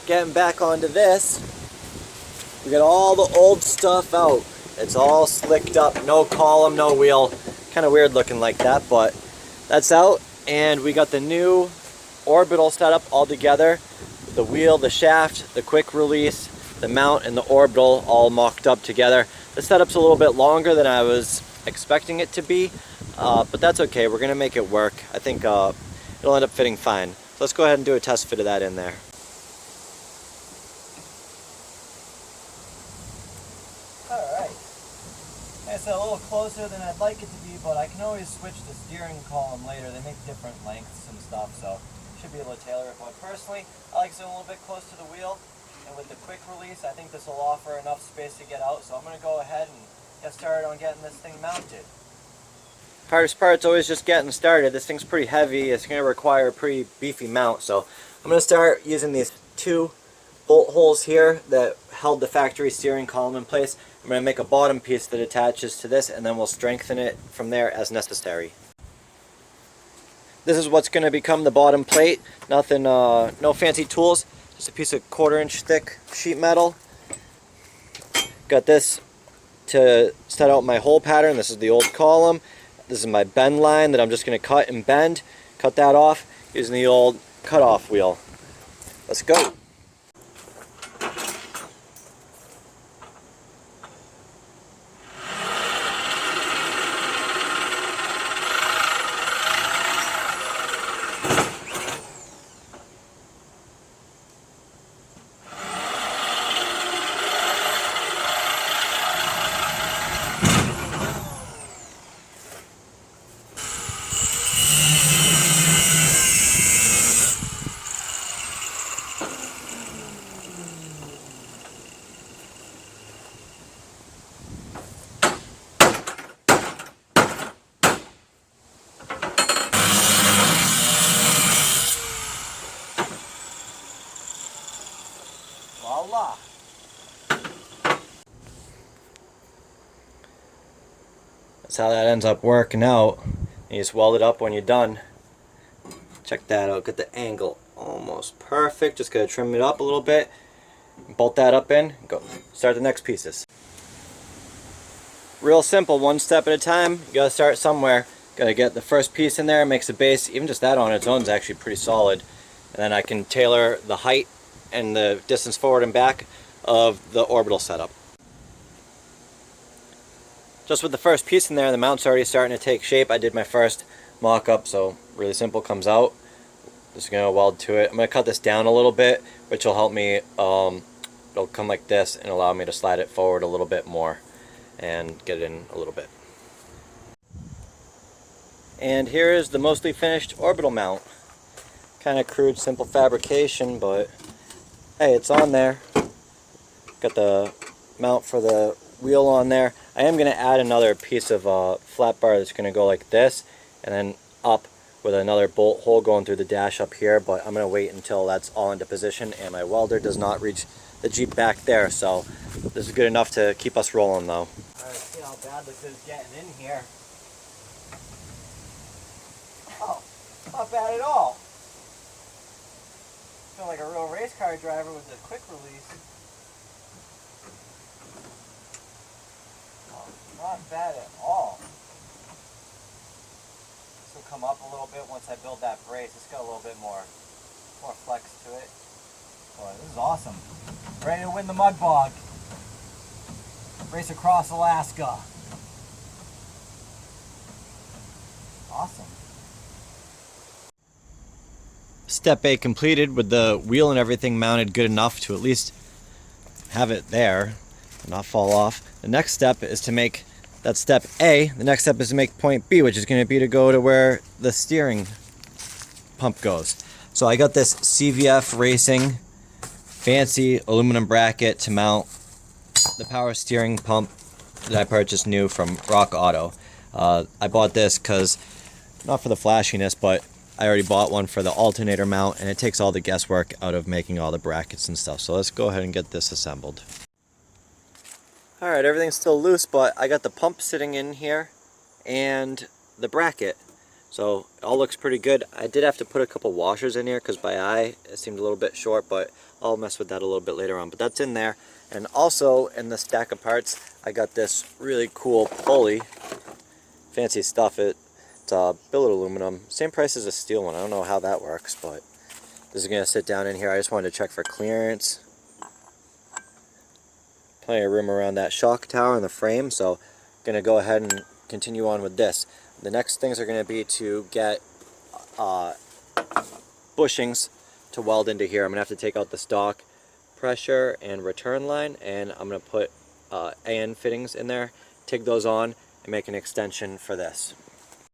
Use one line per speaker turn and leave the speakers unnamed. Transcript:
getting back onto this. We got all the old stuff out. It's all slicked up, no column, no wheel. Kind of weird looking like that, but that's out. And we got the new Orbital setup all together. The wheel, the shaft, the quick release, the mount, and the Orbital all mocked up together. The setup's a little bit longer than I was expecting it to be, but that's okay. We're gonna make it work. I think it'll end up fitting fine. So let's go ahead and do a test fit of that in there. Alright. It's a little closer than I'd like it to be, but I can always switch the steering column later. They make different lengths and stuff, so should be able to tailor it. But personally, I like it a little bit close to the wheel. And with the quick release, I think this will offer enough space to get out. So I'm going to go ahead and get started on getting this thing mounted. Hardest part's always just getting started. This thing's pretty heavy. It's going to require a pretty beefy mount. So I'm going to start using these 2 bolt holes here that held the factory steering column in place. I'm going to make a bottom piece that attaches to this, and then we'll strengthen it from there as necessary. This is what's going to become the bottom plate. Nothing, no fancy tools. Just a piece of 1/4 inch thick sheet metal. Got this to set out my hole pattern. This is the old column. This is my bend line that I'm just going to cut and bend. Cut that off using the old cutoff wheel. Let's go. Voila! That's how that ends up working out. You just weld it up when you're done. Check that out. Get the angle almost perfect. Just gotta trim it up a little bit. Bolt that up in. Go. Start the next pieces. Real simple, one step at a time. You gotta start somewhere. Gotta get the first piece in there. Makes a base. Even just that on its own is actually pretty solid. And then I can tailor the height and the distance forward and back of the Orbital setup. Just with the first piece in there, the mount's already starting to take shape. I did my first mock-up, so really simple, comes out. Just gonna weld to it. I'm gonna cut this down a little bit, which will help me, it'll come like this and allow me to slide it forward a little bit more and get it in a little bit. And here is the mostly finished Orbital mount. Kind of crude, simple fabrication, but hey, it's on there. Got the mount for the wheel on there. I am going to add another piece of flat bar that's going to go like this, and then up with another bolt hole going through the dash up here, but I'm going to wait until that's all into position, and my welder does not reach the Jeep back there, so this is good enough to keep us rolling though. Alright, see how bad this is getting in here. Oh, not bad at all. Feel like a real race car driver with a quick release. Oh, not bad at all. This will come up a little bit once I build that brace. It's got a little bit more flex to it. Boy, this is awesome. Ready to win the mud bog. Race across Alaska. Awesome. Step A completed with the wheel and everything mounted good enough to at least have it there and not fall off. The next step is to make that step A. The next step is to make point B, which is going to be to go to where the steering pump goes. So I got this CVF Racing fancy aluminum bracket to mount the power steering pump that I purchased new from Rock Auto. I bought this because, not for the flashiness, but I already bought one for the alternator mount, and it takes all the guesswork out of making all the brackets and stuff. So let's go ahead and get this assembled. Alright, everything's still loose, but I got the pump sitting in here and the bracket. So it all looks pretty good. I did have to put a couple washers in here because by eye it seemed a little bit short, but I'll mess with that a little bit later on. But that's in there. And also in the stack of parts, I got this really cool pulley. Fancy stuff. It's billet aluminum. Same price as a steel one. I don't know how that works, but this is going to sit down in here. I just wanted to check for clearance. Plenty of room around that shock tower and the frame, so I'm going to go ahead and continue on with this. The next things are going to be to get bushings to weld into here. I'm going to have to take out the stock pressure and return line, and I'm going to put AN fittings in there, TIG those on, and make an extension for this.